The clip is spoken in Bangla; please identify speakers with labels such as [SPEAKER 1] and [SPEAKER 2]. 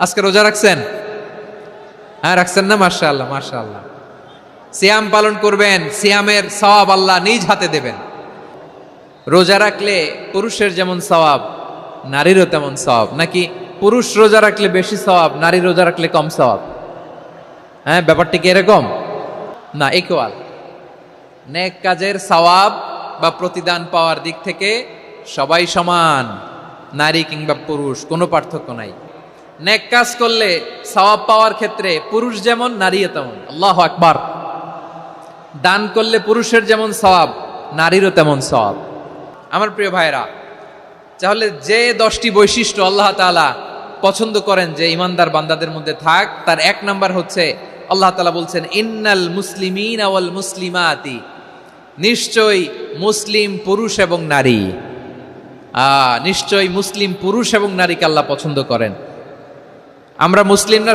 [SPEAKER 1] আজকে রোজা রাখছেন? হ্যাঁ রাখছেন না? মাশাআল্লাহ মাশাআল্লাহ। সিয়াম পালন করবেন, সিয়ামের সওয়াব আল্লাহ নিজ হাতে দেবেন। রোজা রাখলে পুরুষের যেমন সওয়াব, নারীরও তেমন সওয়াব, নাকি পুরুষ রোজা রাখলে বেশি সওয়াব, নারী রোজা রাখলে কম সওয়াব? হ্যাঁ, ব্যাপারটি কি এরকম? না, ইকুয়াল। নেক কাজের সওয়াব বা প্রতিদান পাওয়ার দিক থেকে সবাই সমান, নারী কিংবা পুরুষ কোনো পার্থক্য নাই। নেক কাজ করলে সওয়াব পাওয়ার ক্ষেত্রে পুরুষ যেমন, নারীও তেমন। আল্লাহু আকবার। দান করলে পুরুষের যেমন সওয়াব, নারীরও তেমন সওয়াব। আমার প্রিয় ভাইরা, তাহলে যে 10টি বৈশিষ্ট্য আল্লাহ তাআলা পছন্দ করেন যে ইমানদার বান্দাদের মধ্যে থাক, তার এক নাম্বার হচ্ছে আল্লাহ তাআলা বলছেন ইন্নাল মুসলিমিনা ওয়াল মুসলিমাতি, নিশ্চয়ই মুসলিম পুরুষ এবং নারী। নিশ্চয়ই মুসলিম পুরুষ এবং নারীকে আল্লাহ পছন্দ করেন। আমরা মুসলিমরা